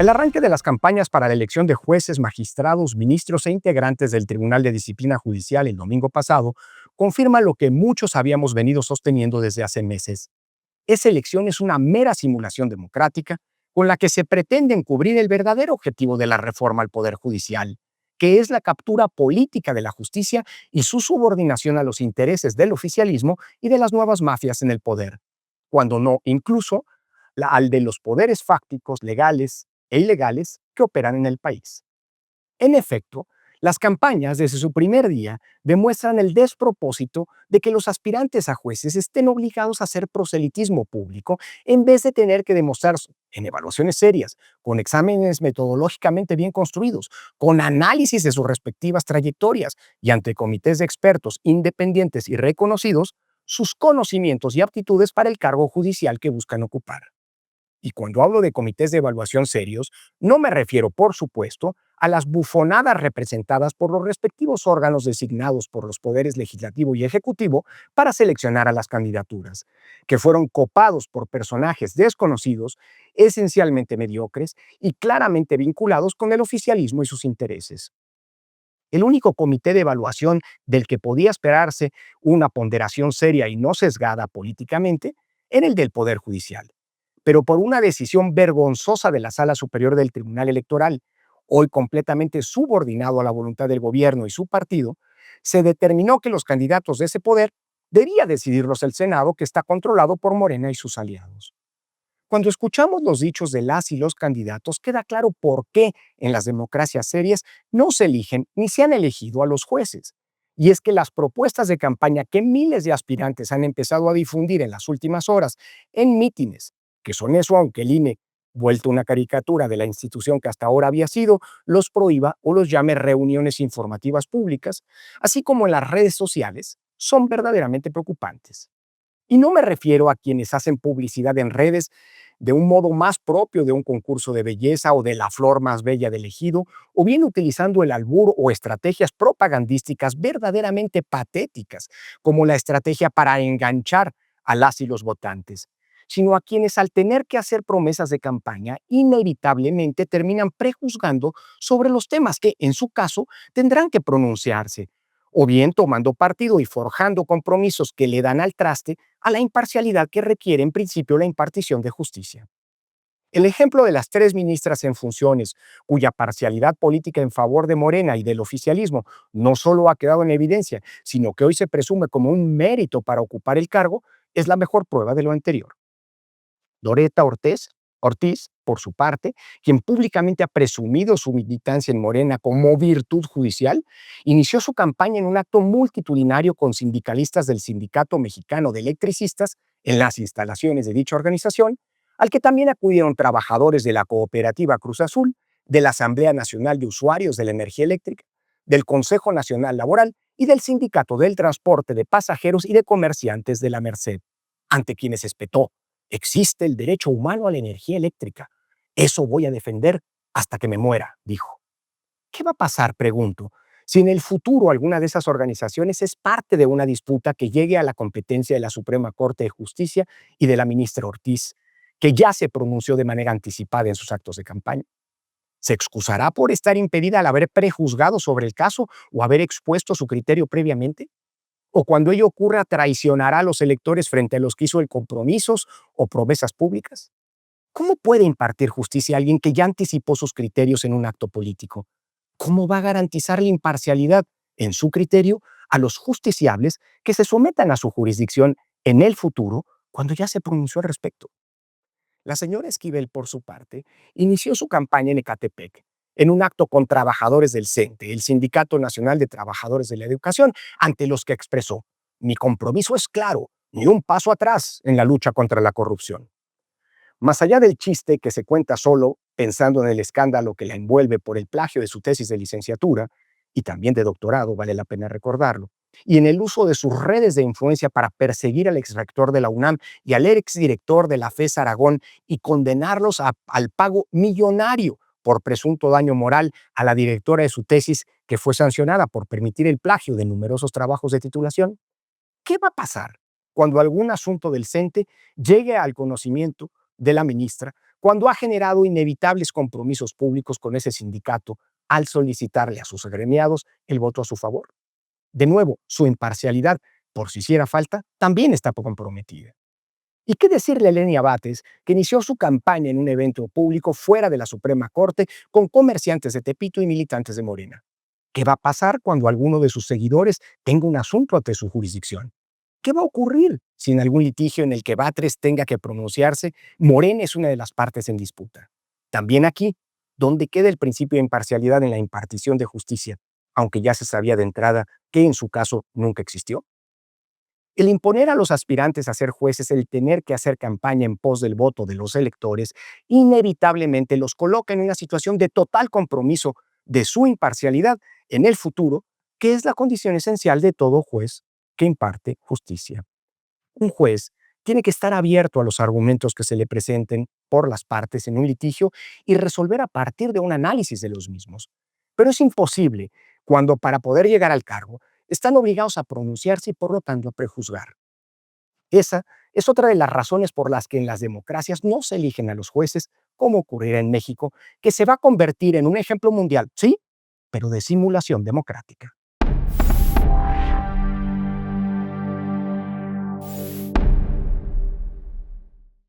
El arranque de las campañas para la elección de jueces, magistrados, ministros e integrantes del Tribunal de Disciplina Judicial el domingo pasado confirma lo que muchos habíamos venido sosteniendo desde hace meses. Esa elección es una mera simulación democrática con la que se pretende encubrir el verdadero objetivo de la reforma al Poder Judicial, que es la captura política de la justicia y su subordinación a los intereses del oficialismo y de las nuevas mafias en el poder, cuando no incluso al de los poderes fácticos, legales e ilegales que operan en el país. En efecto, las campañas desde su primer día demuestran el despropósito de que los aspirantes a jueces estén obligados a hacer proselitismo público en vez de tener que demostrar en evaluaciones serias, con exámenes metodológicamente bien construidos, con análisis de sus respectivas trayectorias y ante comités de expertos independientes y reconocidos, sus conocimientos y aptitudes para el cargo judicial que buscan ocupar. Y cuando hablo de comités de evaluación serios, no me refiero, por supuesto, a las bufonadas representadas por los respectivos órganos designados por los poderes legislativo y ejecutivo para seleccionar a las candidaturas, que fueron copados por personajes desconocidos, esencialmente mediocres y claramente vinculados con el oficialismo y sus intereses. El único comité de evaluación del que podía esperarse una ponderación seria y no sesgada políticamente era el del Poder Judicial, pero por una decisión vergonzosa de la Sala Superior del Tribunal Electoral, hoy completamente subordinado a la voluntad del gobierno y su partido, se determinó que los candidatos de ese poder debía decidirlos el Senado, que está controlado por Morena y sus aliados. Cuando escuchamos los dichos de las y los candidatos, queda claro por qué en las democracias serias no se eligen ni se han elegido a los jueces. Y es que las propuestas de campaña que miles de aspirantes han empezado a difundir en las últimas horas en mítines, que son eso aunque el INE, vuelto una caricatura de la institución que hasta ahora había sido, los prohíba o los llame reuniones informativas públicas, así como en las redes sociales, son verdaderamente preocupantes. Y no me refiero a quienes hacen publicidad en redes de un modo más propio de un concurso de belleza o de la flor más bella del ejido, o bien utilizando el albur o estrategias propagandísticas verdaderamente patéticas, como la estrategia para enganchar a las y los votantes, sino a quienes al tener que hacer promesas de campaña inevitablemente terminan prejuzgando sobre los temas que, en su caso, tendrán que pronunciarse, o bien tomando partido y forjando compromisos que le dan al traste a la imparcialidad que requiere en principio la impartición de justicia. El ejemplo de las tres ministras en funciones, cuya parcialidad política en favor de Morena y del oficialismo no solo ha quedado en evidencia, sino que hoy se presume como un mérito para ocupar el cargo, es la mejor prueba de lo anterior. Loreta Ortiz, por su parte, quien públicamente ha presumido su militancia en Morena como virtud judicial, inició su campaña en un acto multitudinario con sindicalistas del Sindicato Mexicano de Electricistas en las instalaciones de dicha organización, al que también acudieron trabajadores de la cooperativa Cruz Azul, de la Asamblea Nacional de Usuarios de la Energía Eléctrica, del Consejo Nacional Laboral y del Sindicato del Transporte de Pasajeros y de Comerciantes de la Merced, ante quienes espetó: existe el derecho humano a la energía eléctrica. Eso voy a defender hasta que me muera, dijo. ¿Qué va a pasar, pregunto, si en el futuro alguna de esas organizaciones es parte de una disputa que llegue a la competencia de la Suprema Corte de Justicia y de la ministra Ortiz, que ya se pronunció de manera anticipada en sus actos de campaña? ¿Se excusará por estar impedida al haber prejuzgado sobre el caso o haber expuesto su criterio previamente? ¿O cuando ello ocurra traicionará a los electores frente a los que hizo el compromisos o promesas públicas? ¿Cómo puede impartir justicia a alguien que ya anticipó sus criterios en un acto político? ¿Cómo va a garantizar la imparcialidad, en su criterio, a los justiciables que se sometan a su jurisdicción en el futuro cuando ya se pronunció al respecto? La señora Esquivel, por su parte, inició su campaña en Ecatepec, en un acto con trabajadores del CENTE, el Sindicato Nacional de Trabajadores de la Educación, ante los que expresó: mi compromiso es claro, ni un paso atrás en la lucha contra la corrupción. Más allá del chiste que se cuenta solo, pensando en el escándalo que la envuelve por el plagio de su tesis de licenciatura, y también de doctorado, vale la pena recordarlo, y en el uso de sus redes de influencia para perseguir al exrector de la UNAM y al exdirector de la FES Aragón y condenarlos al pago millonario por presunto daño moral a la directora de su tesis, que fue sancionada por permitir el plagio de numerosos trabajos de titulación. ¿Qué va a pasar cuando algún asunto del CENTE llegue al conocimiento de la ministra, cuando ha generado inevitables compromisos públicos con ese sindicato al solicitarle a sus agremiados el voto a su favor. De nuevo, su imparcialidad, por si hiciera falta, también está comprometida. ¿Y qué decirle a Eleni Abates, que inició su campaña en un evento público fuera de la Suprema Corte con comerciantes de Tepito y militantes de Morena? ¿Qué va a pasar cuando alguno de sus seguidores tenga un asunto ante su jurisdicción? ¿Qué va a ocurrir si en algún litigio en el que Batres tenga que pronunciarse, Morena es una de las partes en disputa? También aquí, ¿dónde queda el principio de imparcialidad en la impartición de justicia, aunque ya se sabía de entrada que en su caso nunca existió? El imponer a los aspirantes a ser jueces, el tener que hacer campaña en pos del voto de los electores, inevitablemente los coloca en una situación de total compromiso de su imparcialidad en el futuro, que es la condición esencial de todo juez que imparte justicia. Un juez tiene que estar abierto a los argumentos que se le presenten por las partes en un litigio y resolver a partir de un análisis de los mismos. Pero es imposible cuando para poder llegar al cargo están obligados a pronunciarse y por lo tanto a prejuzgar. Esa es otra de las razones por las que en las democracias no se eligen a los jueces, como ocurrirá en México, que se va a convertir en un ejemplo mundial, sí, pero de simulación democrática.